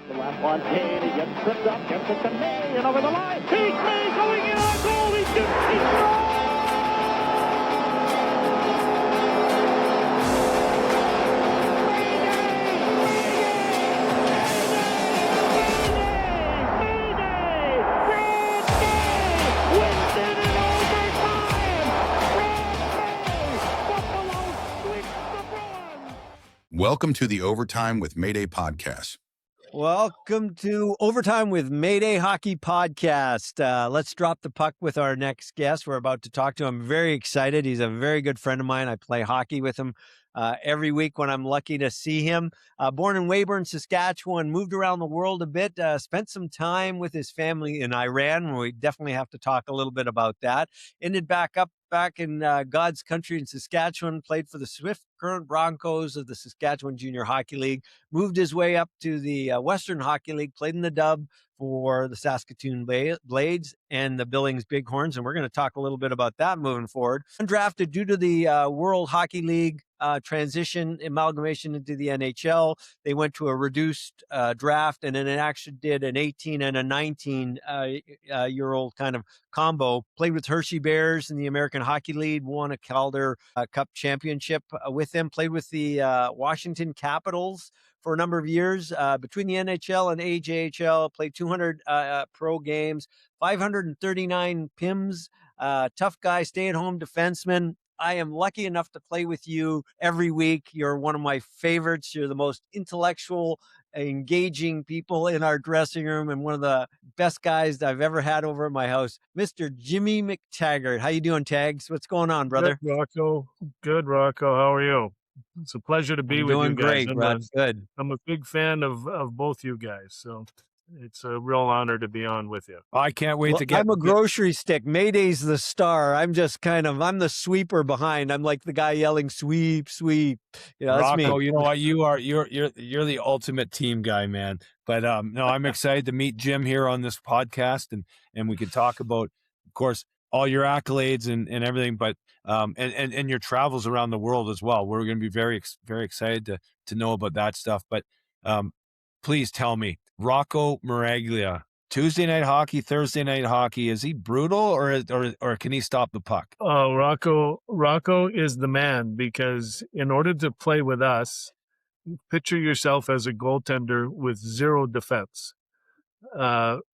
LaFontaine, he gets tripped up, gets it to May, and over the line. He's May going in on goal. He scores! Welcome to the Overtime with Mayday podcast. Welcome to Overtime with Mayday Hockey Podcast. Let's drop the puck with our next guest. We're about to talk to him. I'm very excited. He's a very good friend of mine. I play hockey with him every week when I'm lucky to see him. Born in Weyburn, Saskatchewan, moved around the world a bit, spent some time with his family in Iran. We definitely have to talk a little bit about that. Ended back in God's country in Saskatchewan, played for the Swift Current Broncos of the Saskatchewan Junior Hockey League, moved his way up to the Western Hockey League, played in the dub for the Saskatoon Blades and the Billings Bighorns, and we're going to talk a little bit about that moving forward. Undrafted due to the World Hockey League transition, amalgamation into the NHL. They went to a reduced draft, and then it actually did an 18 and a 19-year-old kind of combo. Played with Hershey Bears in the American Hockey League, won a Calder Cup championship with them, played with the Washington Capitals for a number of years between the NHL and AJHL, played 200 pro games, 539 PIMs, tough guy, stay-at-home defenseman. I am lucky enough to play with you every week. You're one of my favorites. You're the most intellectual, engaging people in our dressing room and one of the best guys that I've ever had over at my house, Mr. Jimmy McTaggart. How you doing, Tags? What's going on, brother? Good, Rocco. Good, Rocco. How are you? It's a pleasure to be with you guys. Doing great, bud. Good. I'm a big fan of both you guys, so it's a real honor to be on with you. I can't wait to get. I'm a grocery stick. Mayday's the star. I'm just I'm the sweeper behind. I'm like the guy yelling, "Sweep, sweep." You know, that's Rocco, me. you know what? You're the ultimate team guy, man. But no, I'm excited to meet Jim here on this podcast, and we can talk about, of course, all your accolades and everything, but and your travels around the world as well. We're going to be very excited to know about that stuff. But please tell me, Rocco Maraglia, Tuesday night hockey, Thursday night hockey, is he brutal or can he stop the puck? Rocco is the man, because in order to play with us, picture yourself as a goaltender with zero defense.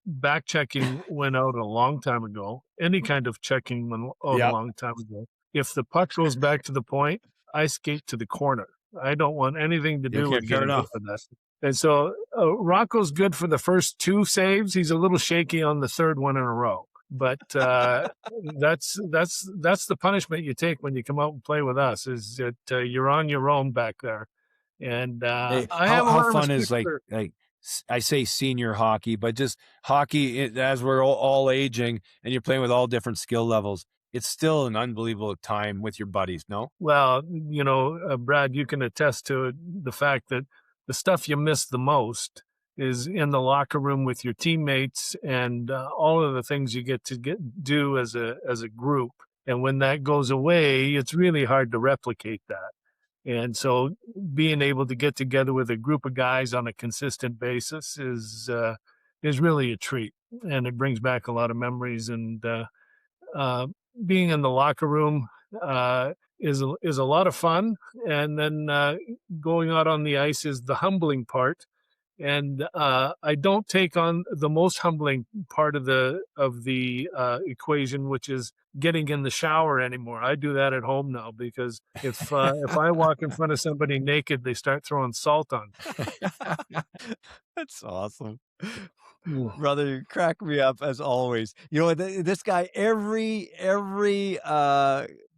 Back checking went out a long time ago. Any kind of checking went out a long time ago. If the puck goes back to the point, I skate to the corner. I don't want anything to do with getting up with that. And so Rocco's good for the first two saves. He's a little shaky on the third one in a row. But that's the punishment you take when you come out and play with us, is that you're on your own back there. And how fun is like I say senior hockey, but just hockey as we're all aging and you're playing with all different skill levels. It's still an unbelievable time with your buddies, no? Well, you know, Brad, you can attest to the fact that the stuff you miss the most is in the locker room with your teammates and all of the things you get to do as a group. And when that goes away, it's really hard to replicate that. And so being able to get together with a group of guys on a consistent basis is really a treat. And it brings back a lot of memories. And being in the locker room is a lot of fun. And then going out on the ice is the humbling part. And I don't take on the most humbling part of the equation, which is getting in the shower anymore. I do that at home now, because if I walk in front of somebody naked, they start throwing salt on. That's awesome. Brother, you crack me up as always. You know, this guy, every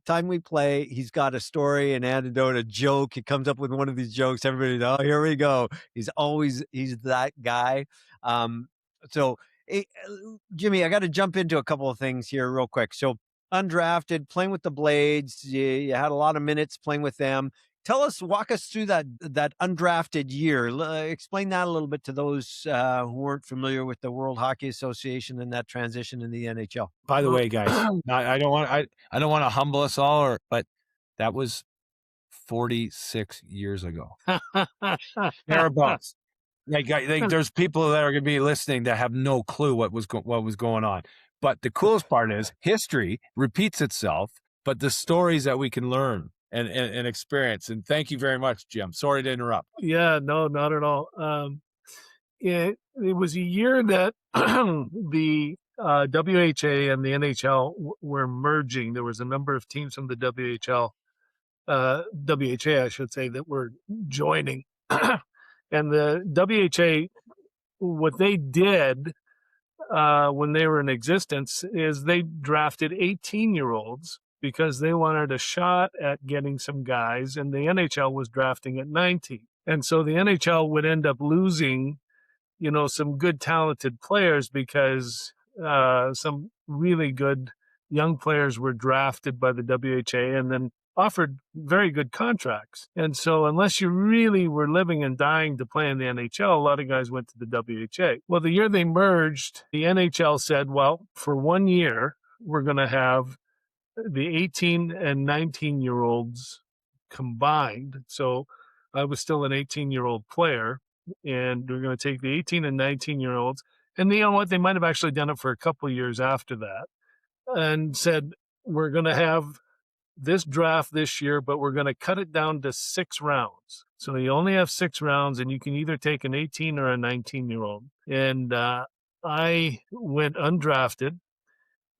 time we play, he's got a story, an anecdote, a joke. He comes up with one of these jokes. Everybody, oh, here we go. He's that guy. So, Jimmy, I got to jump into a couple of things here real quick. So, undrafted, playing with the Blades. You had a lot of minutes playing with them. Walk us through that undrafted year. Explain that a little bit to those who weren't familiar with the World Hockey Association and that transition in the NHL. By the way, guys, I don't want to humble us all, but that was 46 years ago. Thereabouts. There's people that are going to be listening that have no clue what was going on. But the coolest part is history repeats itself, but the stories that we can learn and experience. And thank you very much, Jim. Sorry to interrupt. Yeah, no, not at all. It was a year that the WHA and the NHL were merging. There was a number of teams from the WHA, I should say, that were joining. And the WHA, what they did when they were in existence is they drafted 18-year-olds because they wanted a shot at getting some guys, and the NHL was drafting at 19. And so the NHL would end up losing, some good talented players because some really good young players were drafted by the WHA and then offered very good contracts. And so unless you really were living and dying to play in the NHL, a lot of guys went to the WHA. Well, the year they merged, the NHL said, well, for 1 year, we're going to have the 18 and 19-year-olds combined. So I was still an 18-year-old player, and we're going to take the 18 and 19-year-olds. And you know what? They might have actually done it for a couple of years after that and said, we're going to have this draft this year, but we're going to cut it down to 6 rounds. So you only have 6 rounds, and you can either take an 18 or a 19-year-old. And I went undrafted,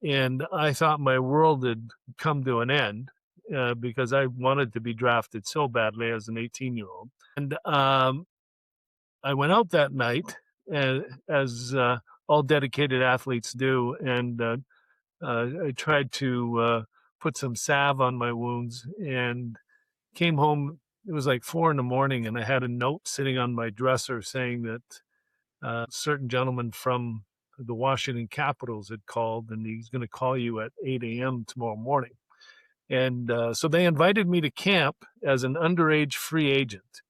and I thought my world had come to an end because I wanted to be drafted so badly as an 18-year-old. And I went out that night, as all dedicated athletes do, and I tried to put some salve on my wounds and came home. It was like 4 a.m, and I had a note sitting on my dresser saying that a certain gentleman from the Washington Capitals had called, and he's going to call you at 8 a.m. tomorrow morning. And so they invited me to camp as an underage free agent.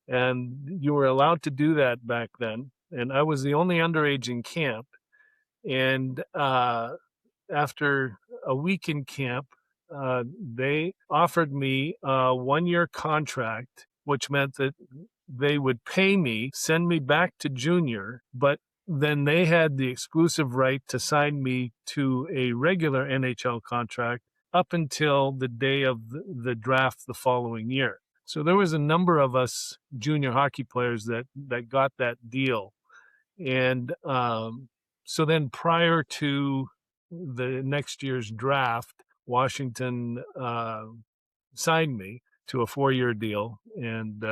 And you were allowed to do that back then. And I was the only underage in camp. And after a week in camp, they offered me a 1-year contract, which meant that they would pay me, send me back to junior, but then they had the exclusive right to sign me to a regular NHL contract up until the day of the draft the following year. So there was a number of us junior hockey players that got that deal. And so then prior to the next year's draft, Washington signed me to a 4-year deal. And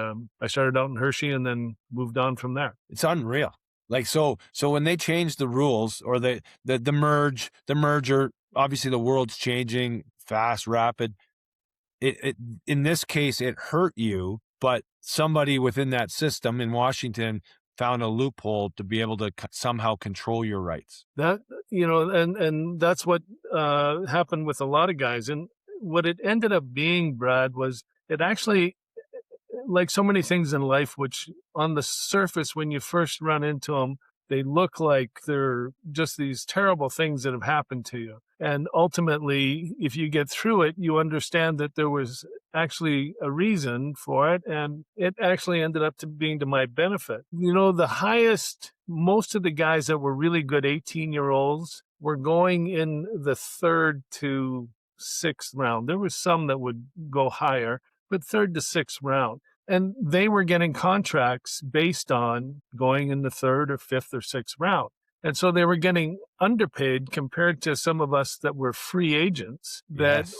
I started out in Hershey and then moved on from there. It's unreal. Like, so when they changed the rules or the merger, obviously the world's changing fast, rapid. It in this case, it hurt you, but somebody within that system in Washington found a loophole to be able to somehow control your rights. That, and that's what happened with a lot of guys. And what it ended up being, Brad, was it actually, like so many things in life, which on the surface, when you first run into them, they look like they're just these terrible things that have happened to you. And ultimately, if you get through it, you understand that there was actually a reason for it. And it actually ended up being to my benefit. Most of the guys that were really good 18-year-olds were going in the 3rd to 6th round. There was some that would go higher, but 3rd to 6th round. And they were getting contracts based on going in the 3rd or 5th or 6th round. And so they were getting underpaid compared to some of us that were free agents that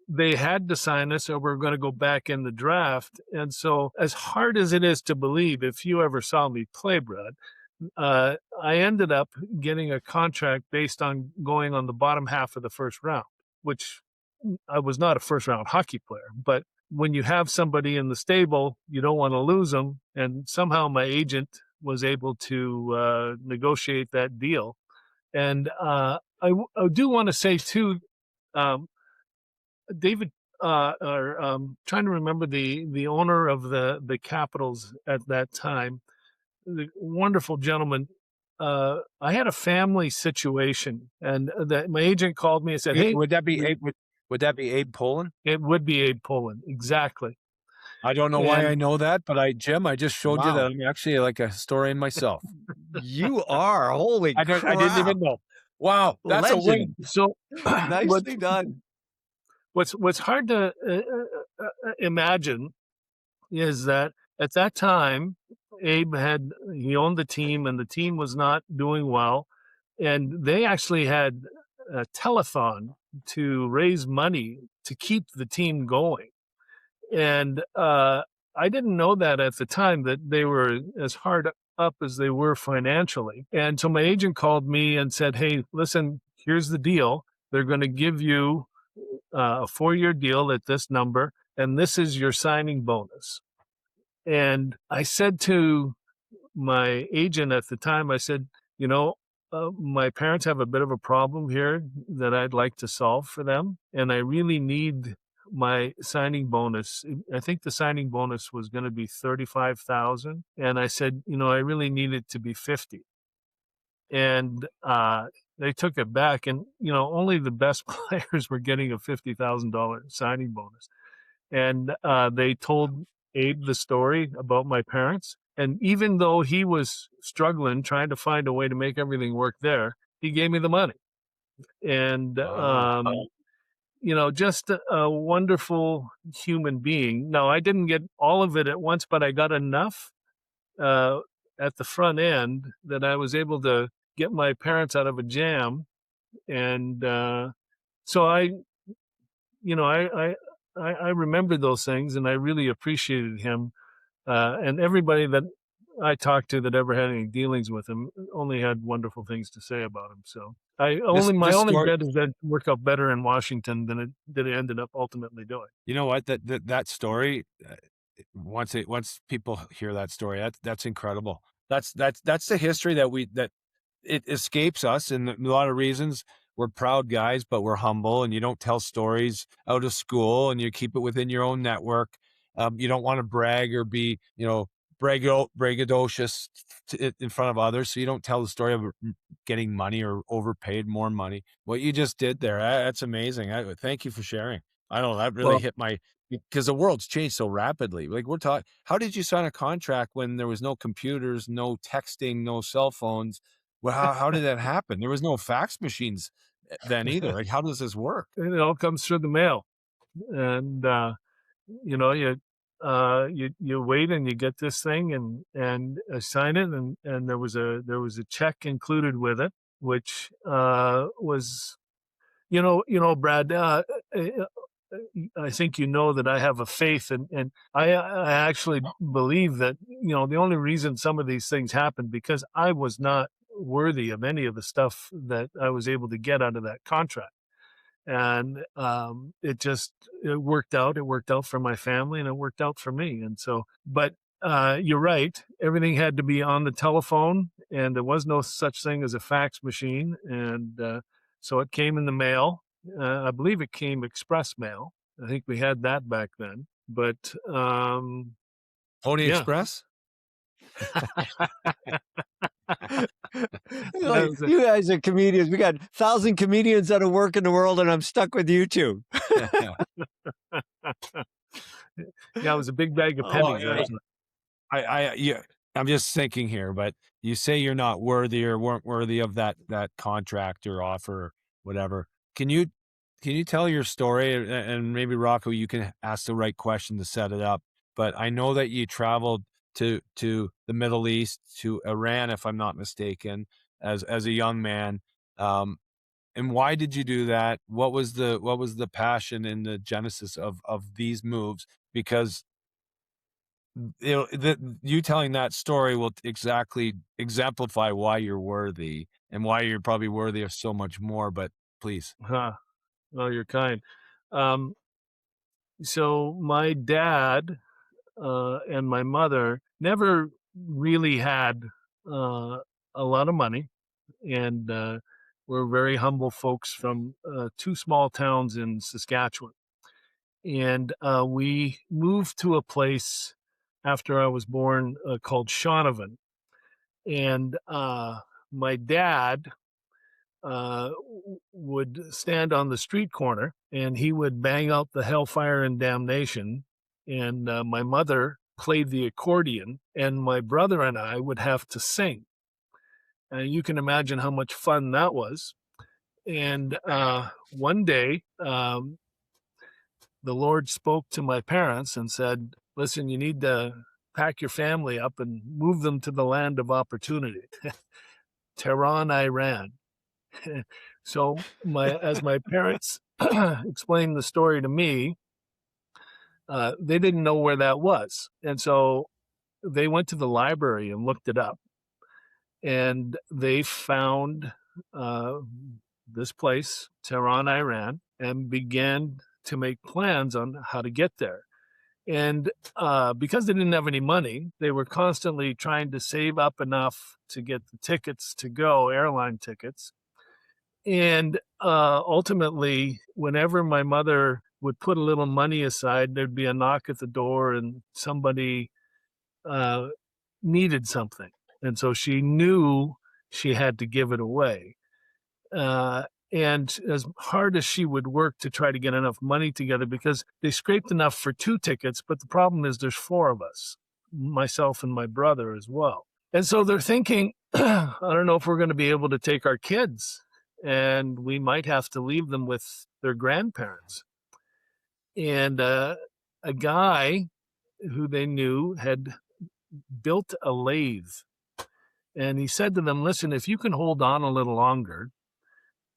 they had to sign us or we're going to go back in the draft. And so as hard as it is to believe, if you ever saw me play, Brad, I ended up getting a contract based on going on the bottom half of the 1st round, which I was not a 1st-round hockey player, but when you have somebody in the stable, you don't want to lose them. And somehow my agent was able to negotiate that deal. And I do want to say too, David, trying to remember the owner of the Capitals at that time, the wonderful gentleman. I had a family situation, and my agent called me and said, "Hey, would that be Abe Poland?" It would be Abe Poland, exactly. I don't know why I And- know that, but Jim, I just showed you Wow. that I'm actually like a historian myself. You are. Holy I crap. didn't even know. Wow, that's a Legend. win. So Nicely done. what's hard to imagine is that at that time, Abe he owned the team, and the team was not doing well, and they actually had a telethon to raise money to keep the team going. And I didn't know that at the time, that they were as hard up as they were financially. And so my agent called me and said, "Hey, listen, here's the deal. They're going to give you a 4-year deal at this number, and this is your signing bonus." And I said to my agent at the time, I said, my parents have a bit of a problem here that I'd like to solve for them. And I really need my signing bonus. I think the signing bonus was going to be 35,000. And I said, I really need it to be 50. And they took it back, and, only the best players were getting a $50,000 signing bonus. And they told Abe the story about my parents. And even though he was struggling, trying to find a way to make everything work there, he gave me the money. And, just a wonderful human being. Now, I didn't get all of it at once, but I got enough at the front end that I was able to get my parents out of a jam. And so I remembered those things, and I really appreciated him. And everybody that I talked to that ever had any dealings with him only had wonderful things to say about him. So my only bet is that it worked out better in Washington than it ended up ultimately doing. You know what? That story, once people hear that story, that's incredible. That's the history that it escapes us, and a lot of reasons. We're proud guys, but we're humble, and you don't tell stories out of school, and you keep it within your own network. You don't want to brag or be, braggadocious in front of others. So you don't tell the story of getting money or overpaid more money. What you just did there, that's amazing. Thank you for sharing. I don't know, that really hit my, because the world's changed so rapidly. Like we're talking, how did you sign a contract when there was no computers, no texting, no cell phones? Well, how did that happen? There was no fax machines then either. Like, how does this work? It all comes through the mail, and you wait and you get this thing and sign it, and there was a check included with it, which was, Brad, I think that I have a faith, and I actually believe that the only reason some of these things happened because I was not worthy of any of the stuff that I was able to get out of that contract. And it worked out. It worked out for my family, and it worked out for me. And so, but you're right. Everything had to be on the telephone, and there was no such thing as a fax machine. And so it came in the mail. I believe it came express mail. I think we had that back then. But Pony Express? You guys are comedians. We got 1,000 comedians that are work in the world, and I'm stuck with you two. Yeah, it was a big bag of pennies. I'm just thinking here, but you say you're not worthy or weren't worthy of that contract or offer or whatever. Can you tell your story? And maybe Rocco, you can ask the right question to set it up. But I know that you traveled to the Middle East, to Iran, if I'm not mistaken, as a young man. And why did you do that? What was the passion and the genesis of these moves? Because you telling that story will exactly exemplify why you're worthy and why you're probably worthy of so much more. But please. Well, you're kind. So my dad and my mother never really had a lot of money, and we're very humble folks from 2 small towns in Saskatchewan. And we moved to a place after I was born called Shaunavon. And my dad would stand on the street corner, and he would bang out the Hellfire and Damnation and my mother played the accordion, and my brother and I would have to sing. And you can imagine how much fun that was. And one day, the Lord spoke to my parents and said, listen, you need to pack your family up and move them to the land of opportunity, Tehran, Iran. So as my parents explained the story to me, they didn't know where that was. And so they went to the library and looked it up. And they found this place, Tehran, Iran, and began to make plans on how to get there. And because they didn't have any money, they were constantly trying to save up enough to get the tickets to go, airline tickets. And ultimately, whenever my mother would put a little money aside, there'd be a knock at the door and somebody needed something. And so she knew she had to give it away. And as hard as she would work to try to get enough money together, because they scraped enough for 2 tickets, but the problem is there's 4 of us, myself and my brother as well. And so they're thinking, I don't know if we're going to be able to take our kids, and we might have to leave them with their grandparents. And a guy who they knew had built a lathe. And he said to them, listen, if you can hold on a little longer,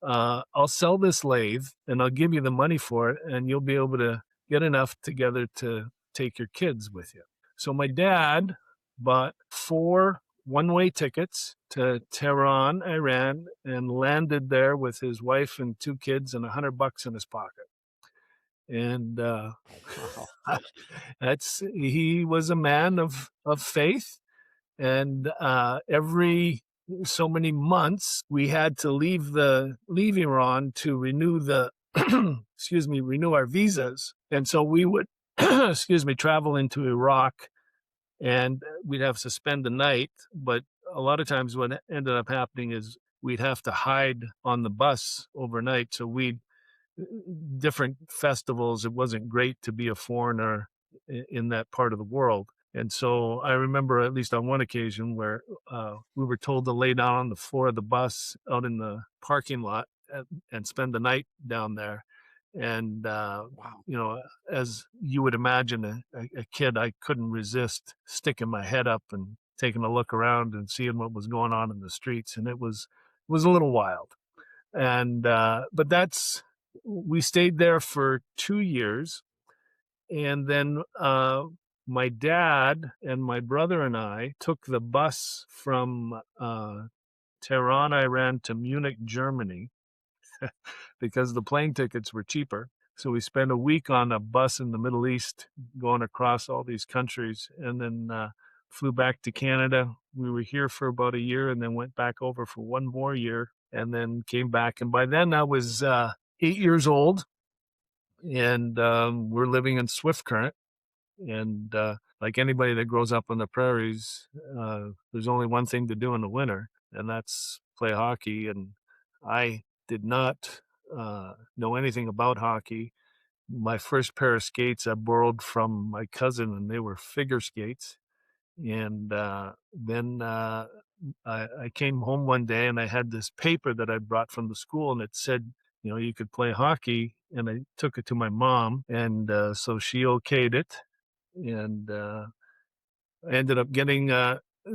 I'll sell this lathe and I'll give you the money for it, and you'll be able to get enough together to take your kids with you. So my dad bought 4 one-way tickets to Tehran, Iran, and landed there with his wife and 2 kids and $100 in his pocket. And he was a man of faith. And every so many months, we had to leave Iran to renew renew our visas. And so we would, travel into Iraq, and we'd have to spend the night. But a lot of times what ended up happening is we'd have to hide on the bus overnight. So different festivals, it wasn't great to be a foreigner in that part of the world. And so I remember at least on one occasion where we were told to lay down on the floor of the bus out in the parking lot and spend the night down there. And, as you would imagine, a kid, I couldn't resist sticking my head up and taking a look around and seeing what was going on in the streets. And it was a little wild. And but we stayed there for 2 years. And then my dad and my brother and I took the bus from Tehran, Iran to Munich, Germany, because the plane tickets were cheaper. So we spent a week on a bus in the Middle East, going across all these countries, and then flew back to Canada. We were here for about a year and then went back over for 1 more year and then came back. And by then I was 8 years old, and we're living in Swift Current. And like anybody that grows up on the prairies, there's only one thing to do in the winter, and that's play hockey. And I did not know anything about hockey. My first pair of skates I borrowed from my cousin, and they were figure skates. And then I came home one day, and I had this paper that I brought from the school, and it said, you could play hockey. And I took it to my mom, and so she okayed it. And I ended up getting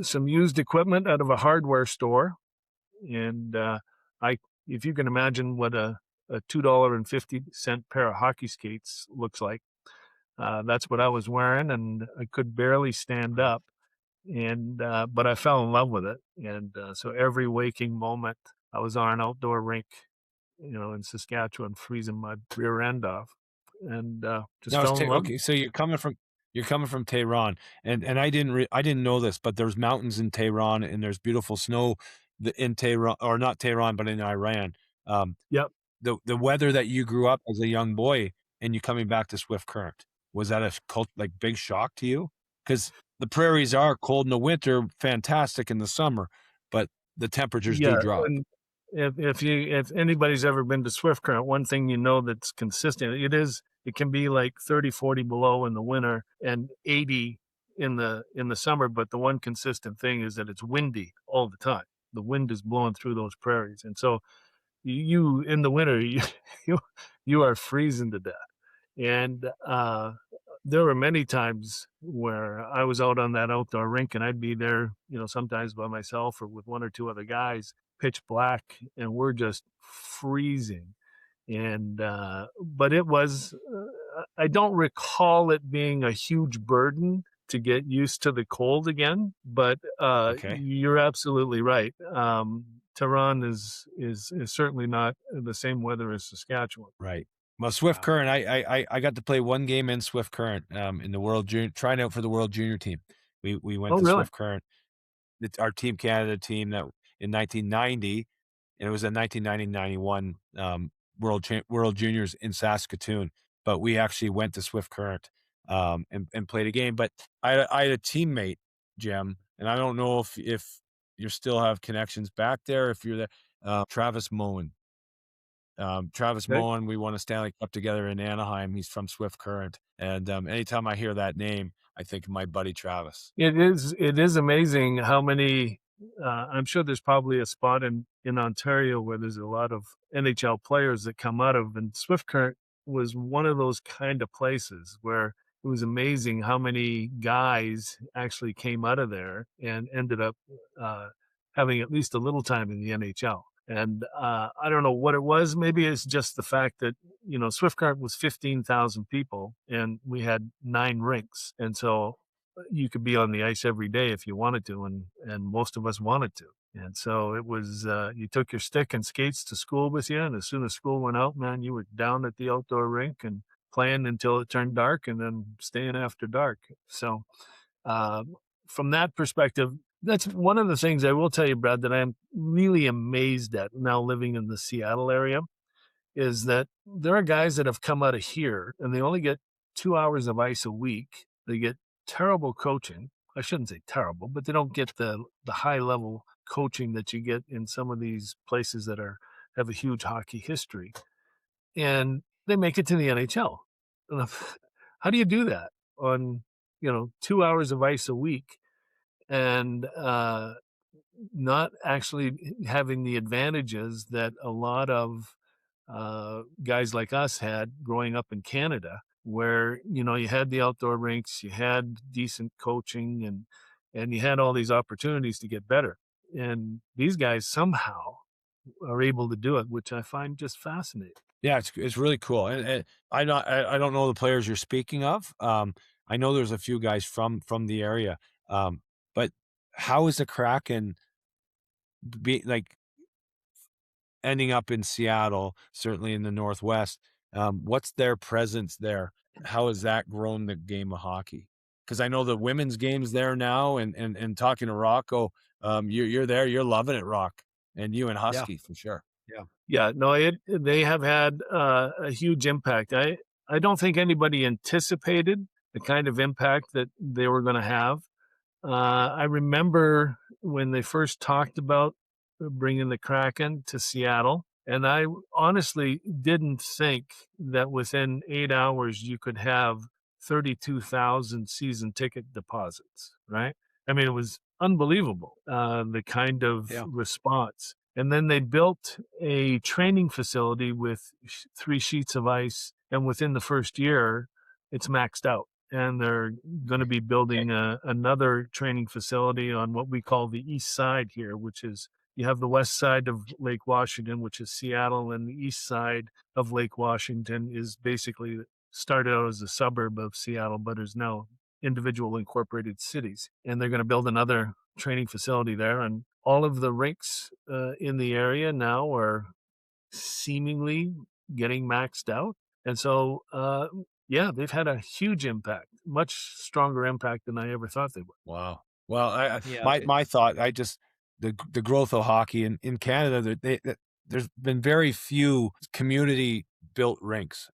some used equipment out of a hardware store. And if you can imagine what a $2.50 pair of hockey skates looks like, that's what I was wearing, and I could barely stand up. And but I fell in love with it. And so every waking moment, I was on an outdoor rink, in Saskatchewan, freezing my rear end off, and just fell in love. Okay, so you're coming from Tehran, and I didn't know this, but there's mountains in Tehran, and there's beautiful snow in Tehran, or not Tehran, but in Iran. Yep. The weather that you grew up as a young boy, and you coming back to Swift Current, was that a big shock to you? Because the prairies are cold in the winter, fantastic in the summer, but the temperatures do drop. if anybody's ever been to Swift Current, one thing you know that's consistent, it can be like 30, 40 below in the winter and 80 in the summer, but the one consistent thing is that it's windy all the time. The wind is blowing through those prairies, and so you in the winter you you are freezing to death. And there were many times where I was out on that outdoor rink, and I'd be there, sometimes by myself or with one or two other guys, pitch black, and we're just freezing. And but it was, I don't recall it being a huge burden to get used to the cold again. But Okay. you're absolutely right. Tehran is certainly not the same weather as Saskatchewan. Right. Well, Swift Current, I got to play one game in Swift Current in the World Junior, trying out for the World Junior team. We went Oh, to really? Swift Current. It's our Team Canada team that in 1990, and it was a 1990-91 World Juniors in Saskatoon. But we actually went to Swift Current and played a game. But I had a teammate, Jim, and I don't know if you still have connections back there. If you're there, Travis Moen. Travis Okay. Moen, we won a Stanley Cup together in Anaheim. He's from Swift Current. And anytime I hear that name, I think of my buddy Travis. It is amazing how many. I'm sure there's probably a spot in Ontario where there's a lot of NHL players that come out of, and Swift Current was one of those kind of places where it was amazing how many guys actually came out of there and ended up having at least a little time in the NHL. And I don't know what it was. Maybe it's just the fact that, Swift Current was 15,000 people and we had 9 rinks. And so you could be on the ice every day if you wanted to. And most of us wanted to. And so it was, you took your stick and skates to school with you. And as soon as school went out, man, you were down at the outdoor rink and playing until it turned dark and then staying after dark. So from that perspective, that's one of the things I will tell you, Brad, that I'm really amazed at now living in the Seattle area is that there are guys that have come out of here and they only get 2 hours of ice a week. They get terrible coaching. I shouldn't say terrible, but they don't get the high level coaching that you get in some of these places that have a huge hockey history. And they make it to the NHL. How do you do that on, 2 hours of ice a week? And not actually having the advantages that a lot of guys like us had growing up in Canada, where you had the outdoor rinks, you had decent coaching, and you had all these opportunities to get better. And these guys somehow are able to do it, which I find just fascinating. Yeah, it's really cool. And I don't know the players you're speaking of. I know there's a few guys from the area. But how is the Kraken ending up in Seattle, certainly in the Northwest? What's their presence there? How has that grown the game of hockey? Because I know the women's game's there now, and talking to Rocco, you're there, you're loving it, Rock, and you and Husky for sure. Yeah, no, they have had a huge impact. I don't think anybody anticipated the kind of impact that they were going to have. I remember when they first talked about bringing the Kraken to Seattle, and I honestly didn't think that within 8 hours you could have 32,000 season ticket deposits, right? I mean, it was unbelievable, the kind of response. And then they built a training facility with 3 sheets of ice, and within the first year, it's maxed out. And they're going to be building another training facility on what we call the east side here, which is you have the west side of Lake Washington, which is Seattle, and the east side of Lake Washington is basically started out as a suburb of Seattle, but is now individual incorporated cities. And they're going to build another training facility there. And all of the rinks in the area now are seemingly getting maxed out. And so, yeah, they've had a huge impact, much stronger impact than I ever thought they would. Wow. Well, my thought, the growth of hockey in Canada, there's been very few community built rinks.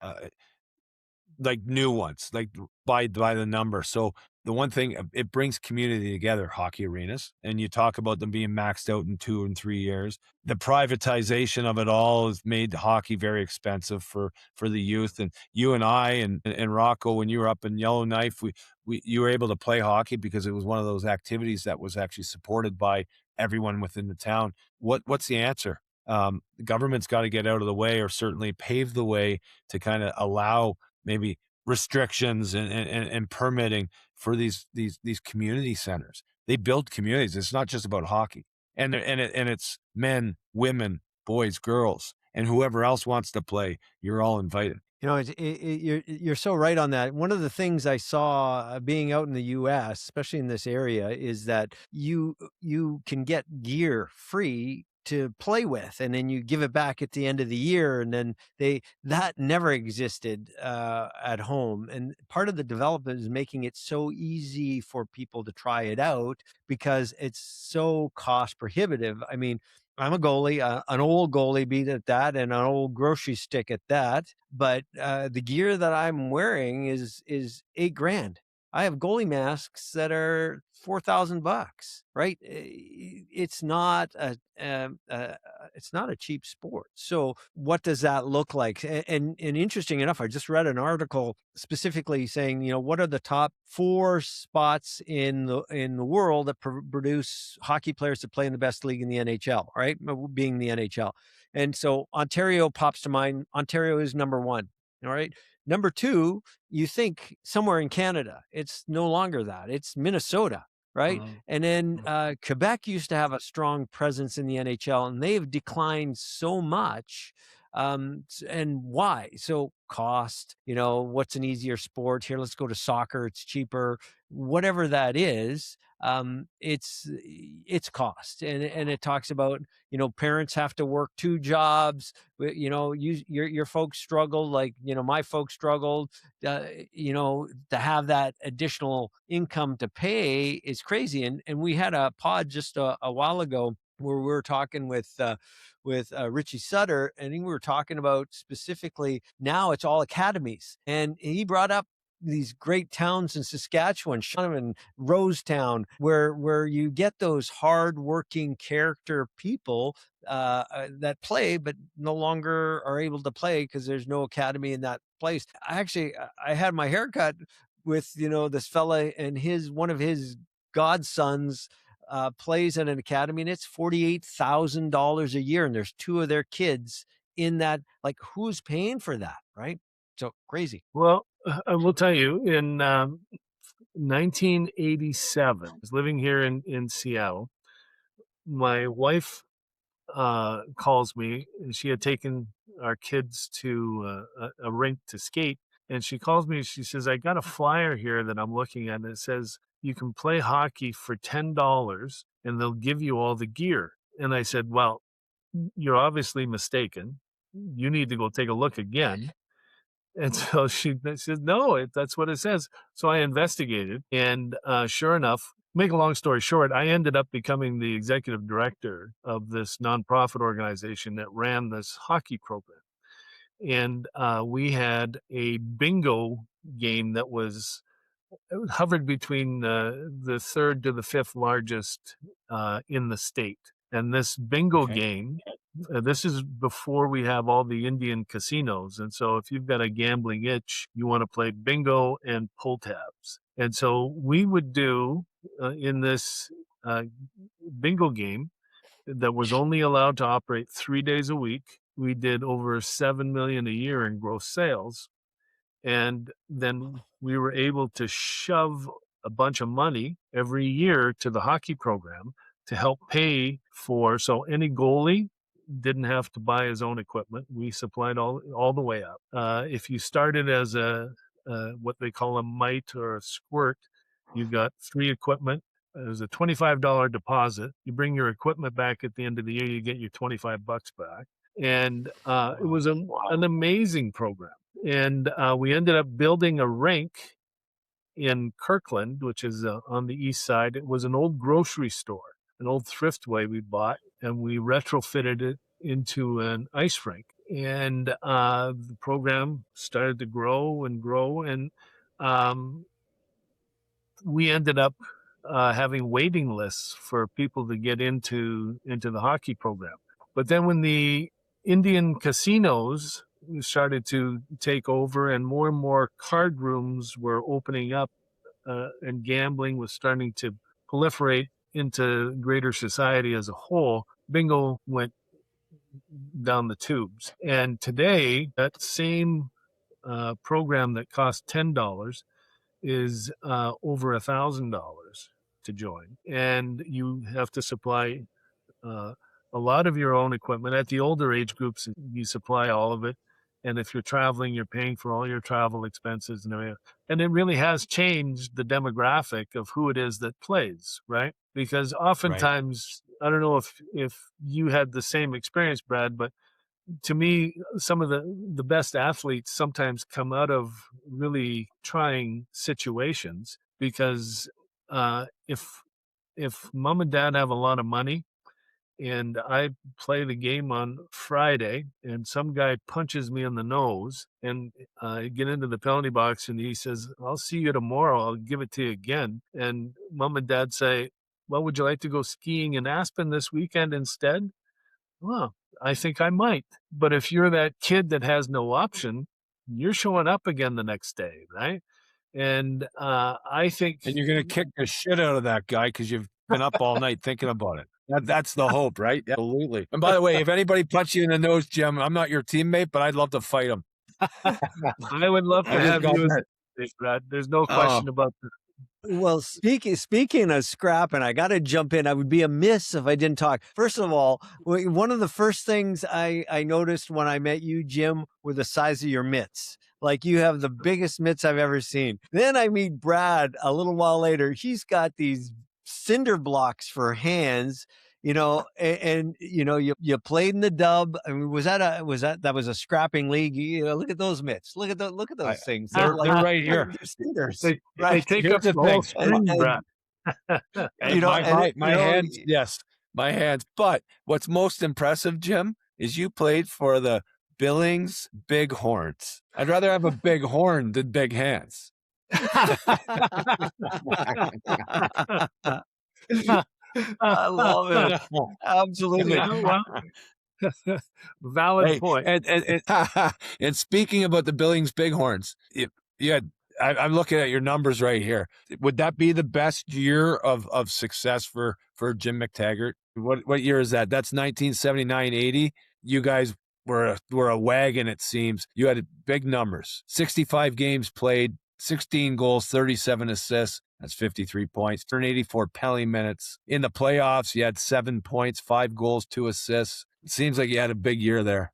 like new ones, like by the number. So the one thing, it brings community together, hockey arenas, and you talk about them being maxed out in 2 and 3 years. The privatization of it all has made hockey very expensive for the youth. And you and I and Rocco, when you were up in Yellowknife, you were able to play hockey because it was one of those activities that was actually supported by everyone within the town. What's the answer? The government's got to get out of the way, or certainly pave the way to kind of allow maybe restrictions and permitting for these community centers. They build communities. It's not just about hockey, and it's men, women, boys, girls, and whoever else wants to play. You're all invited. You're so right on that. One of the things I saw being out in the U.S., especially in this area, is that you can get gear free to play with, and then you give it back at the end of the year, and then that never existed at home. And part of the development is making it so easy for people to try it out because it's so cost prohibitive. I mean, I'm a goalie, an old goalie beat at that, and an old grocery stick at that. But the gear that I'm wearing is $8,000. I have goalie masks that are $4,000, right? It's not a cheap sport. So what does that look like? And interesting enough, I just read an article specifically saying, what are the top 4 spots in the world that produce hockey players to play in the best league in the NHL, right? Being the NHL. And so Ontario pops to mind. Ontario is number 1. All right. Number 2, you think somewhere in Canada. It's no longer that. It's Minnesota, right? And then Quebec used to have a strong presence in the NHL, and they've declined so much. And why? So cost, what's an easier sport? Here, let's go to soccer. It's cheaper. Whatever that is, it's cost. And it talks about, parents have to work 2 jobs. Your folks struggled, like, my folks struggled, to have that additional income to pay is crazy. And we had a pod just a while ago where we were talking with Richie Sutter, and we were talking about specifically now it's all academies. And he brought up these great towns in Saskatchewan, and Rosetown, where you get those hardworking character people that play, but no longer are able to play because there's no academy in that place. I had my haircut with, this fella, and one of his godsons plays at an academy, and it's $48,000 a year, and there's 2 of their kids in that. Like, who's paying for that, right? So crazy. Well, I will tell you, in 1987, I was living here in Seattle. My wife calls me, and she had taken our kids to a rink to skate. And she calls me, she says, I got a flyer here that I'm looking at, and it says, you can play hockey for $10 and they'll give you all the gear. And I said, well, you're obviously mistaken. You need to go take a look again. And so she says, no, that's what it says. So I investigated, and sure enough, make a long story short, I ended up becoming the executive director of this nonprofit organization that ran this hockey program. And we had a bingo game that hovered between the 3rd to the 5th largest in the state. And this bingo game, this is before we have all the Indian casinos. And so if you've got a gambling itch, you want to play bingo and pull tabs. And so we would do in this bingo game that was only allowed to operate 3 days a week, we did over $7 million a year in gross sales. And then we were able to shove a bunch of money every year to the hockey program to help pay for, so any goalie didn't have to buy his own equipment. We supplied all the way up. If you started as what they call a mite or a squirt, you got free equipment. It was a $25 deposit. You bring your equipment back at the end of the year, you get your $25 back. And it was an amazing program. And we ended up building a rink in Kirkland, which is on the east side. It was an old grocery store, an old thriftway we bought, and we retrofitted it into an ice rink. and the program started to grow and grow, and we ended up having waiting lists for people to get into the hockey program. But then when the Indian casinos started to take over and more card rooms were opening up, and gambling was starting to proliferate into greater society as a whole, bingo went down the tubes. And today, that same program that cost $10 is over $1,000 to join, and you have to supply a lot of your own equipment. At the older age groups, you supply all of it, and if you're traveling, you're paying for all your travel expenses and everything. And it really has changed the demographic of who it is that plays, right? Because oftentimes, I don't know if you had the same experience, Brad, but to me, some of the best athletes sometimes come out of really trying situations, because if mom and dad have a lot of money and I play the game on Friday and some guy punches me in the nose, and I get into the penalty box and he says, "I'll see you tomorrow, I'll give it to you again," and mom and dad say, "Well, would you like to go skiing in Aspen this weekend instead?" Well, I think I might. But if you're that kid that has no option, you're showing up again the next day, right? And I think, And you're going to kick the shit out of that guy because you've been up all night thinking about it. That's the hope, right? Absolutely. And by the way, if anybody punches you in the nose, Jim, I'm not your teammate, but I'd love to fight him. I would love to have you as a teammate, Brad. There's no question about this. Well, speaking of scrapping, I got to jump in. I would be amiss if I didn't talk. First of all, one of the first things I noticed when I met you, Jim, were the size of your mitts. Like, you have the biggest mitts I've ever seen. Then I meet Brad a little while later. He's got these cinder blocks for hands, and you played in the Dub. I mean, was that a scrapping league? Look at those mitts. Look at those things. They're right here. They're cinders. They take up the whole screen, Brad. My hands, yes, my hands. But what's most impressive, Jim, is you played for the Billings Bighorns. I'd rather have a big horn than big hands. I love it. Absolutely. Valid point. And speaking about the Billings Bighorns, I'm looking at your numbers right here. Would that be the best year of success for Jim McTaggart? What year is that? That's 1979-80. You guys were a wagon, it seems. You had big numbers. 65 games played, 16 goals, 37 assists. That's 53 points. 184 penalty minutes. In the playoffs, you had 7 points, 5 goals, 2 assists. It seems like you had a big year there.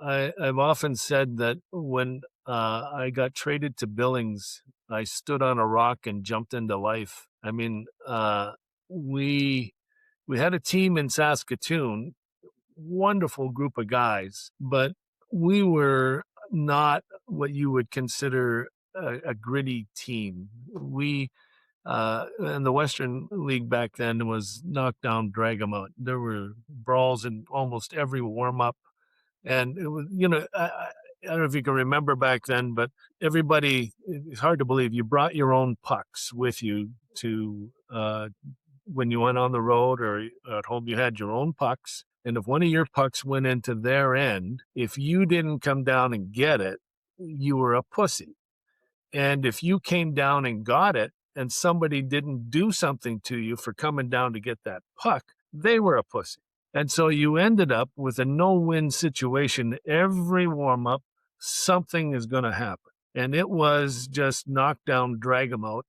I've often said that when I got traded to Billings, I stood on a rock and jumped into life. I mean, we had a team in Saskatoon, wonderful group of guys, but we were not what you would consider a gritty team. We and the Western League back then was knock down, drag 'em out. There were brawls in almost every warm up, and it was, I don't know if you can remember back then, but everybody, it's hard to believe, you brought your own pucks with you to when you went on the road or at home. You had your own pucks, and if one of your pucks went into their end, if you didn't come down and get it, you were a pussy. And if you came down and got it and somebody didn't do something to you for coming down to get that puck, they were a pussy. And so you ended up with a no-win situation. Every warm-up, something is going to happen. And it was just knock down, drag them out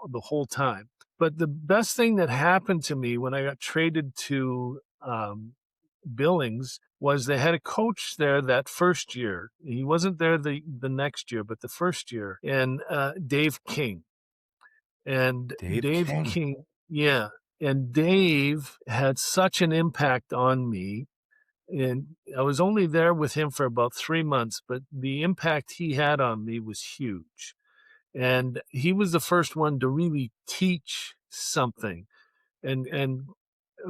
the whole time. But the best thing that happened to me when I got traded to Billings was they had a coach there that first year. He wasn't there the next year, but the first year, and Dave King. And Dave King, yeah. And Dave had such an impact on me. And I was only there with him for about 3 months, but the impact he had on me was huge. And he was the first one to really teach something. And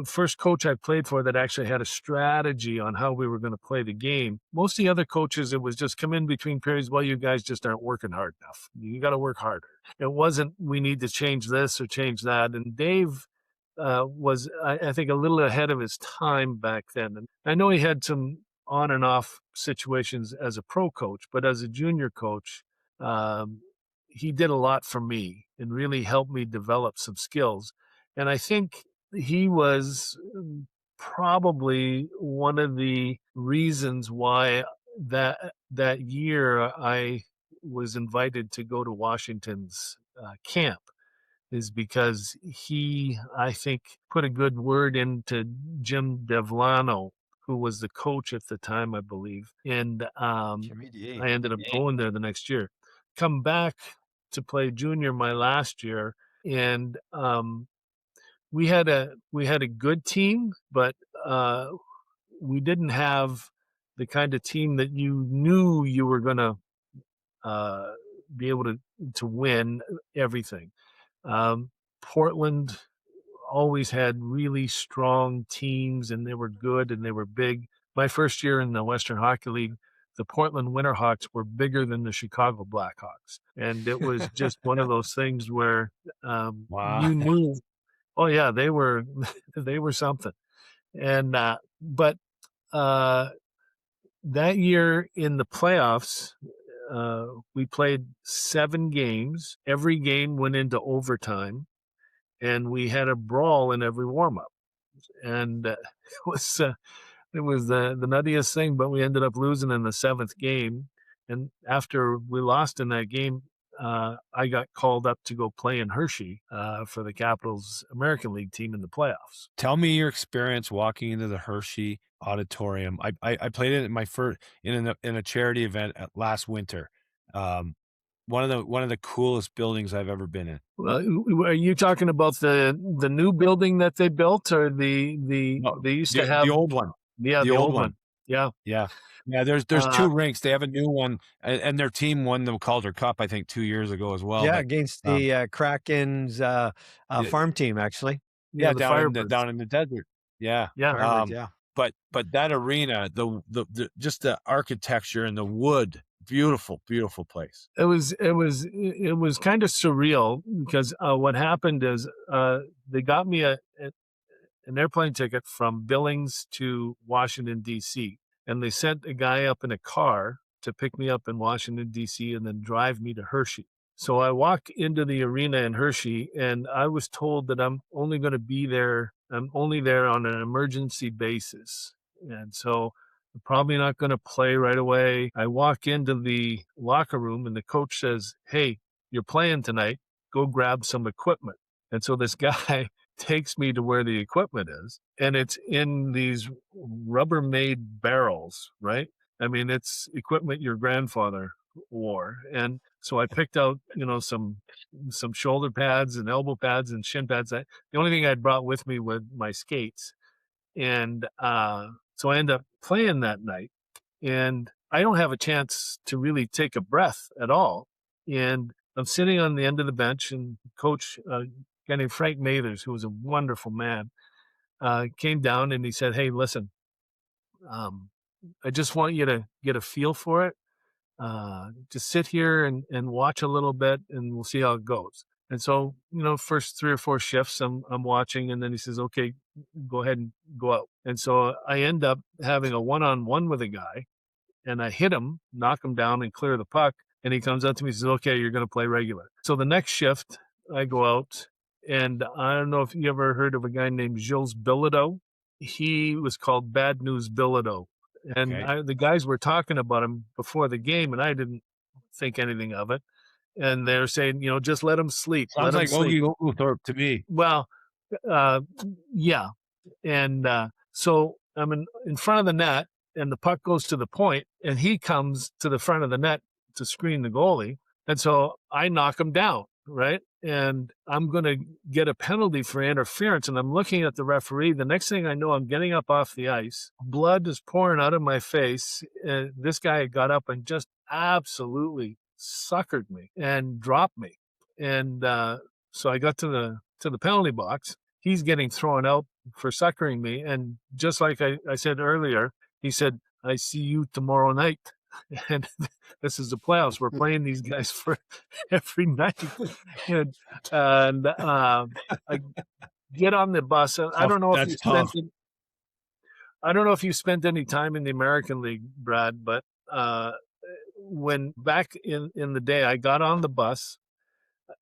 first coach I played for that actually had a strategy on how we were going to play the game. Most of the other coaches, it was just come in between periods. Well, you guys just aren't working hard enough. You got to work harder. It wasn't, we need to change this or change that. And Dave was, I think, a little ahead of his time back then. And I know he had some on and off situations as a pro coach, but as a junior coach, he did a lot for me and really helped me develop some skills. And I think he was probably one of the reasons why that year I was invited to go to Washington's camp, is because he, I think, put a good word into Jim Devlano, who was the coach at the time, I believe. And Jimmy D. I ended up going there the next year. Come back to play junior my last year, and we had a good team, but we didn't have the kind of team that you knew you were going to be able to win everything. Portland always had really strong teams, and they were good and they were big. My first year in the Western Hockey League, the Portland Winterhawks were bigger than the Chicago Blackhawks. And it was just one of those things where Wow. you knew, oh yeah, they were they were something. And but that year in the playoffs, we played 7 games. Every game went into overtime, and we had a brawl in every warm-up. And it was the nuttiest thing, but we ended up losing in the 7th game. And after we lost in that game, I got called up to go play in Hershey for the Capitals American League team in the playoffs. Tell me your experience walking into the Hershey Auditorium. I played it in my first in a charity event last winter. One of the coolest buildings I've ever been in. Well, are you talking about the new building that they built, or they used to have the old one? Yeah, the old one. Yeah. There's 2 rinks. They have a new one, and their team won the Calder Cup, I think, 2 years ago as well. Yeah, against the Kraken's farm team, actually. Yeah, the down in the desert. Yeah. Yeah. But that arena, the just the architecture and the wood, beautiful place. It was kind of surreal, because what happened is they got me an airplane ticket from Billings to Washington, D.C., and they sent a guy up in a car to pick me up in Washington, D.C., and then drive me to Hershey. So I walk into the arena in Hershey, and I was told that I'm only going to be there. I'm only there on an emergency basis. And so I'm probably not going to play right away. I walk into the locker room, and the coach says, "Hey, you're playing tonight. Go grab some equipment." And so this guy takes me to where the equipment is, and it's in these Rubbermaid barrels, right? I mean, it's equipment your grandfather wore. And so I picked out, some shoulder pads and elbow pads and shin pads. The only thing I'd brought with me were my skates. And so I end up playing that night, and I don't have a chance to really take a breath at all. And I'm sitting on the end of the bench, and coach, a guy named Frank Mathers, who was a wonderful man, came down and he said, "Hey, listen, I just want you to get a feel for it. Just sit here and watch a little bit, and we'll see how it goes." And so, first 3 or 4 shifts I'm watching, and then he says, "Okay, go ahead and go out." And so I end up having a one-on-one with a guy, and I hit him, knock him down, and clear the puck. And he comes up to me and says, "Okay, you're going to play regular." So the next shift I go out, and I don't know if you ever heard of a guy named Gilles Bilodeau. He was called Bad News Bilodeau. And Okay. the guys were talking about him before the game, and I didn't think anything of it. And they're saying, just let him sleep. Sounds let like him sleep. Ogie Oglethorpe to me. Well, yeah. And so I'm in front of the net, and the puck goes to the point, and he comes to the front of the net to screen the goalie. And so I knock him down, right? And I'm going to get a penalty for interference. And I'm looking at the referee. The next thing I know, I'm getting up off the ice. Blood is pouring out of my face. This guy got up and just absolutely suckered me and dropped me. And so I got to the penalty box. he's getting thrown out for suckering me. And just like I said earlier, he said, I see you tomorrow night. And this is the playoffs. We're playing these guys for every night. And I get on the bus. And I don't know if you spent I don't know if you spent any time in the American League, Brad, but when back in the day, I got on the bus.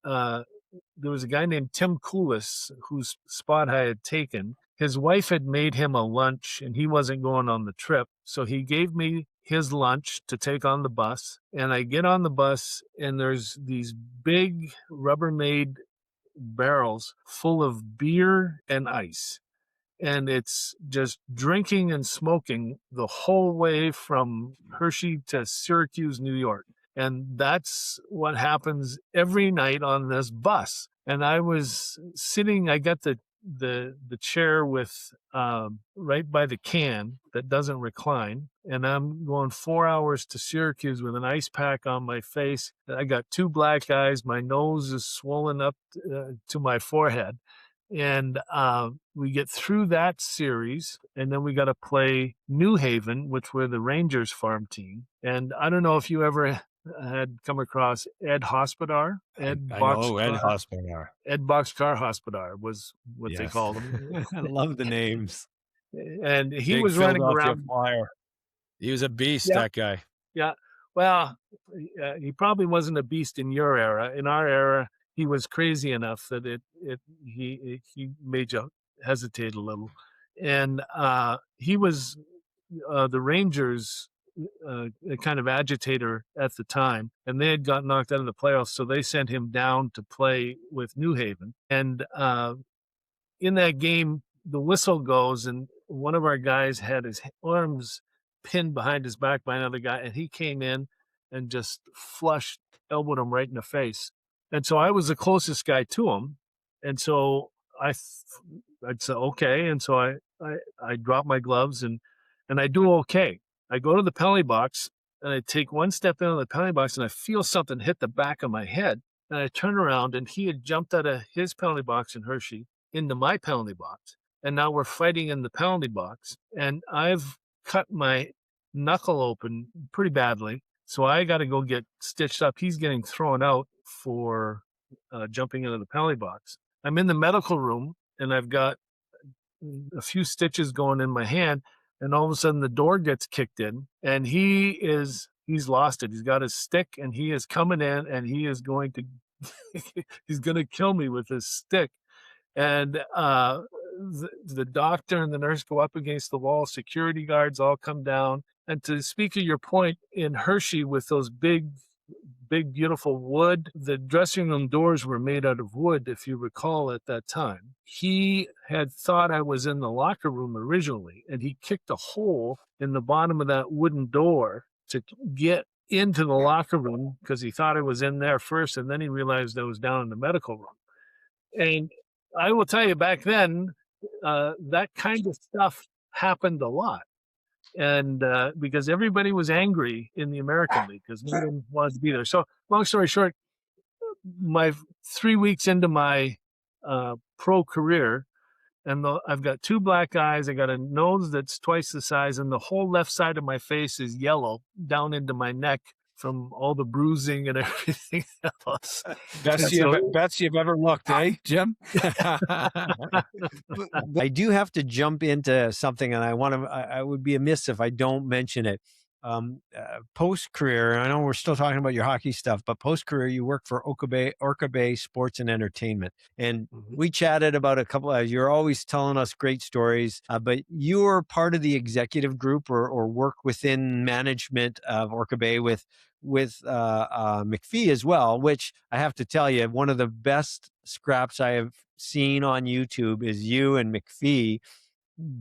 There was a guy named Tim Coulis whose spot I had taken. His wife had made him a lunch and he wasn't going on the trip. So he gave me his lunch to take on the bus. And I get on the bus and there's these big Rubbermaid barrels full of beer and ice. And it's just drinking and smoking the whole way from Hershey to Syracuse, New York. And that's what happens every night on this bus. And I was sitting, I got the chair with right by the can that doesn't recline. And I'm going 4 hours to Syracuse with an ice pack on my face. I got 2 black eyes. My nose is swollen up to my forehead. And we get through that series, and then we got to play New Haven, which were the Rangers farm team. And I don't know if you ever had come across Ed Hospitare. Ed Hospitare. Ed Boxcar Hospitare was what they called him. I love the names. And he Big was running Philadelphia around. Flyer. He was a beast, that guy. Yeah. Well, he probably wasn't a beast in your era. In our era, he was crazy enough that he made you hesitate a little. And he was the Rangers kind of agitator at the time, and they had got knocked out of the playoffs, so they sent him down to play with New Haven. And in that game, the whistle goes, and one of our guys had his arms pinned behind his back by another guy, and he came in and just elbowed him right in the face. And so I was the closest guy to him, and so I'd say okay, and so I drop my gloves and I do okay. I go to the penalty box and I take one step into the penalty box and I feel something hit the back of my head, and I turn around and he had jumped out of his penalty box in Hershey into my penalty box, and now we're fighting in the penalty box, and I've cut my knuckle open pretty badly, so I got to go get stitched up. He's getting thrown out for jumping into the penalty box. I'm in the medical room and I've got a few stitches going in my hand, and all of a sudden the door gets kicked in, and he's lost it. He's got his stick and he is coming in and he is going to he's going to kill me with his stick. And the doctor and the nurse go up against the wall. Security guards all come down. And to speak of your point, in Hershey with those big, beautiful wood, the dressing room doors were made out of wood, if you recall, at that time. He had thought I was in the locker room originally, and he kicked a hole in the bottom of that wooden door to get into the locker room because he thought I was in there first, and then he realized I was down in the medical room. And I will tell you, back then, that kind of stuff happened a lot. And because everybody was angry in the American League because no one wanted to be there. So long story short, my 3 weeks into my pro career, and I've got 2 black eyes. I got a nose that's twice the size, and the whole left side of my face is yellow down into my neck from all the bruising and everything else. Best you've ever looked, eh, Jim? I do have to jump into something, and I would be amiss if I don't mention it. Post-career, I know we're still talking about your hockey stuff, but post-career, you work for Orca Bay Sports and Entertainment. And we chatted about a couple of, you're always telling us great stories, but you were part of the executive group or work within management of Orca Bay with McPhee as well, which I have to tell you, one of the best scraps I have seen on YouTube is you and McPhee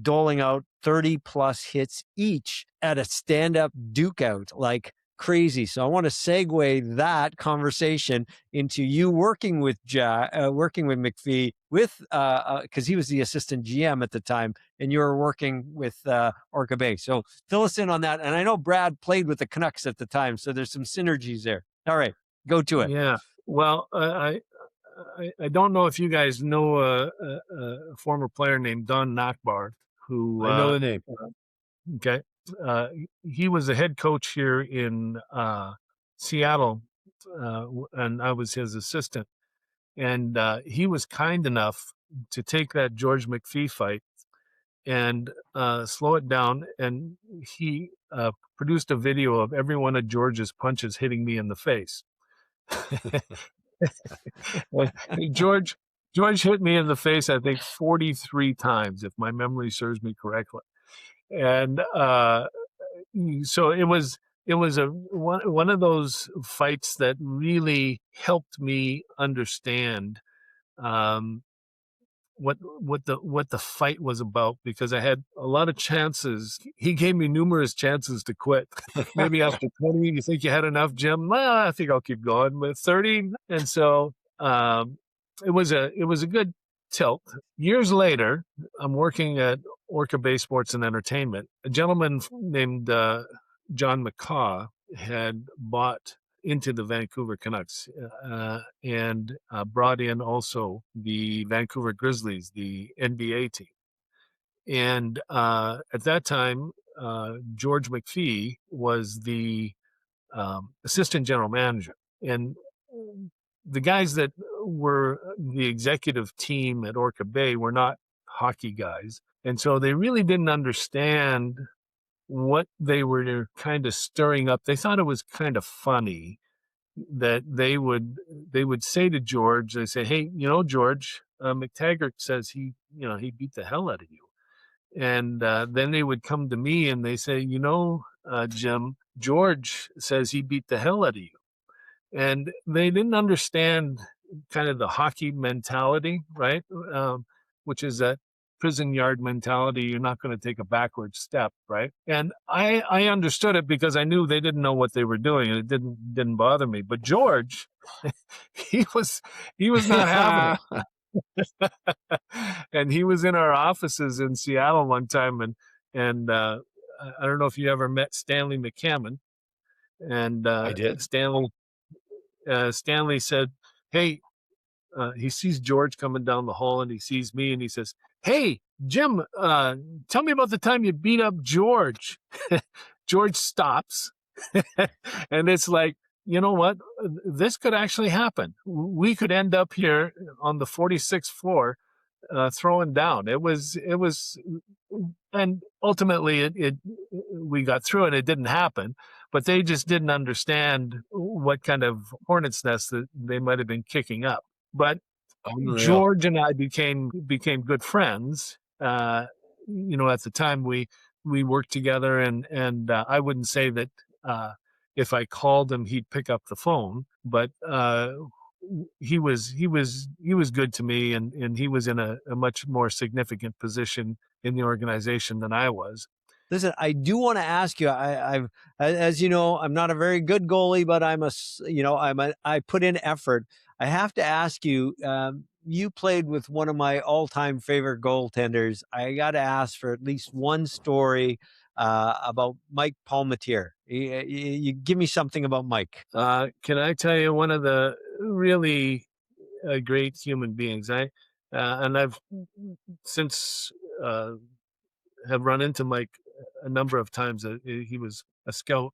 doling out 30 plus hits each at a stand-up duke out like crazy. So I want to segue that conversation into you working with McPhee because he was the assistant GM at the time, and you were working with Orca Bay. So fill us in on that. And I know Brad played with the Canucks at the time, so there's some synergies there. All right, go to it. Yeah. Well, I don't know if you guys know a former player named Don Nachbar, who I know the name. okay, he was the head coach here in Seattle, and I was his assistant. And he was kind enough to take that George McPhee fight and slow it down. And he produced a video of every one of George's punches hitting me in the face. George hit me in the face, I think 43 times, if my memory serves me correctly. And so it was one of those fights that really helped me understand what the fight was about, because I had a lot of chances. He gave me numerous chances to quit. Maybe after 20, you think you had enough, Jim? Well, I think I'll keep going with 30. And so it was a good tilt. Years later, I'm working at Orca Bay Sports and Entertainment. A gentleman named John McCaw had bought into the Vancouver Canucks and brought in also the Vancouver Grizzlies, the NBA team. And at that time, George McPhee was the assistant general manager. And the guys that were the executive team at Orca Bay were not hockey guys. And so they really didn't understand what they were kind of stirring up. They thought it was kind of funny that they would say to George, they say, "Hey, George, McTaggart says he beat the hell out of you." And then they would come to me and they say, Jim, George says he beat the hell out of you. And they didn't understand kind of the hockey mentality, right? Which is that prison yard mentality. You're not going to take a backward step, right? And I understood it because I knew they didn't know what they were doing, and it didn't bother me. But George, he was not having it. And he was in our offices in Seattle one time, and I don't know if you ever met Stanley McCammon. And I did. Stanley said, "Hey," he sees George coming down the hall, and he sees me, and he says, "Hey, Jim, tell me about the time you beat up George." George stops, and it's like, you know what? This could actually happen. We could end up here on the 46th floor throwing down. It was, and ultimately we got through it. It didn't happen, but they just didn't understand what kind of hornet's nest that they might have been kicking up. But Unreal. George and I became good friends. At the time we worked together, and I wouldn't say that if I called him, he'd pick up the phone, but he was good to me, and he was in a much more significant position in the organization than I was. Listen, I do want to ask you. I've, as you know, I'm not a very good goalie, but I put in effort. I have to ask you. You played with one of my all-time favorite goaltenders. I got to ask for at least one story about Mike Palmateer. You give me something about Mike. Can I tell you one of the really great human beings? And I've since have run into Mike a number of times. He was a scout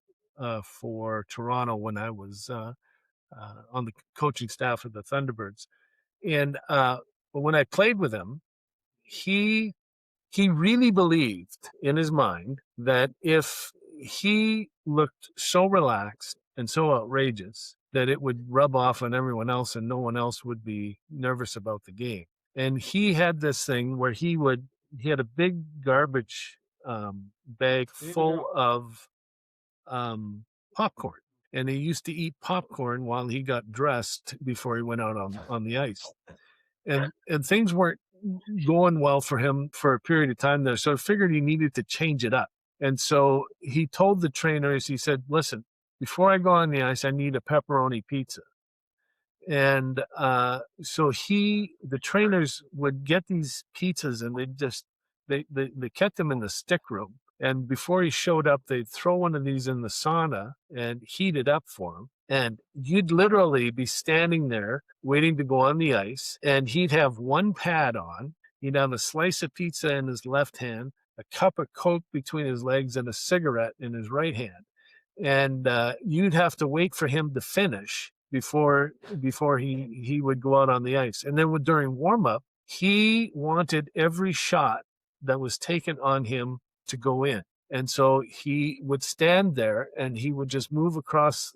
for Toronto when I was on the coaching staff of the Thunderbirds. And when I played with him, he really believed in his mind that if he looked so relaxed and so outrageous, that it would rub off on everyone else and no one else would be nervous about the game. And he had this thing where he had a big garbage bag full of popcorn. And he used to eat popcorn while he got dressed before he went out on the ice. And things weren't going well for him for a period of time there. So I figured he needed to change it up. And so he told the trainers, he said, "Listen, before I go on the ice, I need a pepperoni pizza." And so the trainers would get these pizzas, and they kept them in the stick room. And before he showed up, they'd throw one of these in the sauna and heat it up for him. And you'd literally be standing there waiting to go on the ice, and he'd have one pad on. He'd have a slice of pizza in his left hand, a cup of Coke between his legs, and a cigarette in his right hand. And you'd have to wait for him to finish before he would go out on the ice. And then during warm-up, he wanted every shot that was taken on him to go in. And so he would stand there and he would just move across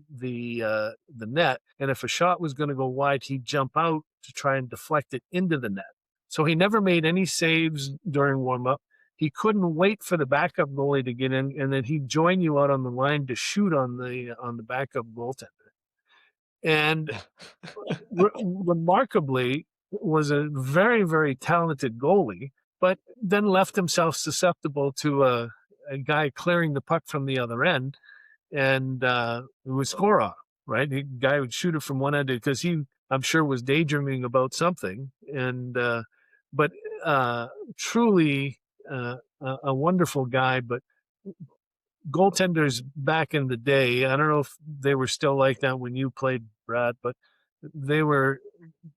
the net. And if a shot was going to go wide, he'd jump out to try and deflect it into the net. So he never made any saves during warm-up. He couldn't wait for the backup goalie to get in, and then he'd join you out on the line to shoot on the backup goaltender. And remarkably, was a very, very talented goalie, but then left himself susceptible to a guy clearing the puck from the other end, and it would score on him, right? The guy would shoot it from one end because he, I'm sure, was daydreaming about something. And but truly a wonderful guy. But goaltenders back in the day, I don't know if they were still like that when you played, Brad, but they were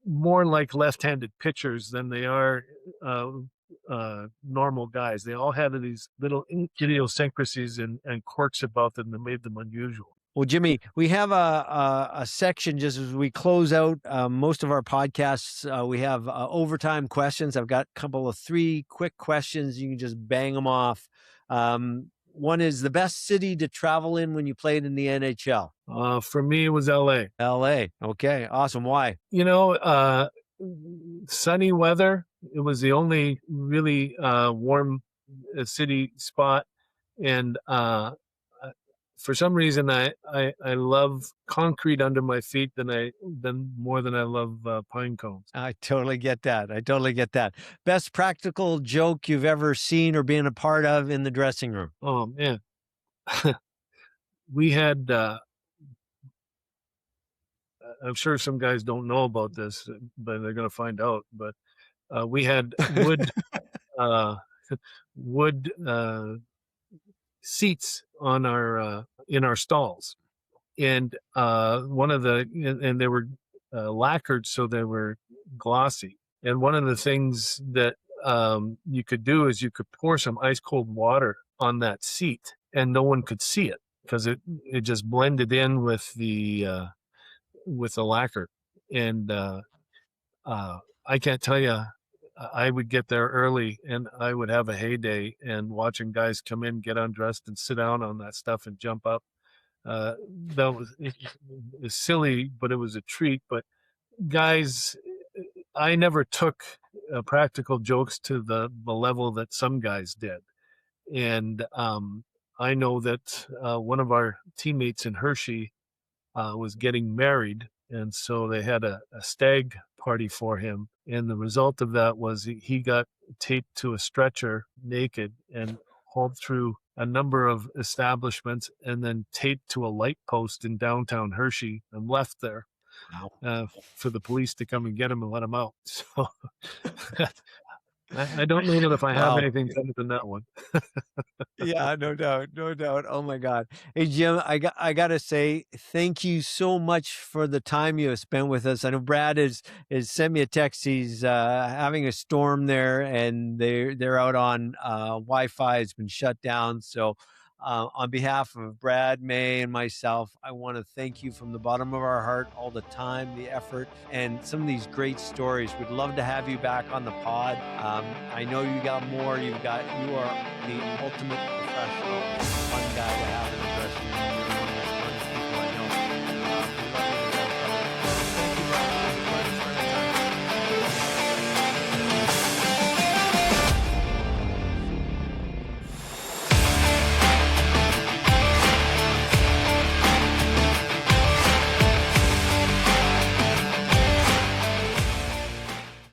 more like left-handed pitchers than they are normal guys. They all had these little idiosyncrasies and quirks about them that made them unusual. Well, Jimmy, we have a section just as we close out most of our podcasts. We have overtime questions. I've got a couple of 3 quick questions. You can just bang them off. One is the best city to travel in when you played in the NHL. For me, it was LA. LA. Okay. Awesome. Why? You know, sunny weather. It was the only really warm city spot. And for some reason, I love concrete under my feet more than I love pine cones. I totally get that. Best practical joke you've ever seen or been a part of in the dressing room? Oh, man. We had, I'm sure some guys don't know about this, but they're going to find out. But we had wood seats on our in our stalls, and and they were lacquered, so they were glossy. And one of the things that you could do is you could pour some ice cold water on that seat, and no one could see it because it just blended in with the lacquer. And I can't tell you, I would get there early and I would have a heyday, and watching guys come in, get undressed and sit down on that stuff and jump up. That was silly, but it was a treat. But guys, I never took practical jokes to the level that some guys did. And I know that one of our teammates in Hershey was getting married, and so they had a stag party for him. And the result of that was he got taped to a stretcher naked and hauled through a number of establishments and then taped to a light post in downtown Hershey and left there for the police to come and get him and let him out. So I don't know if I have anything better than that one. Yeah, no doubt. Oh my God. Hey, Jim, I got to say, thank you so much for the time you have spent with us. I know Brad has sent me a text. He's having a storm there, and they're out on Wi-Fi. It's been shut down. So on behalf of Brad, May, and myself, I want to thank you from the bottom of our heart, all the time, the effort, and some of these great stories. We'd love to have you back on the pod. I know you got more. You are the ultimate professional, fun guy to have in the dressing room.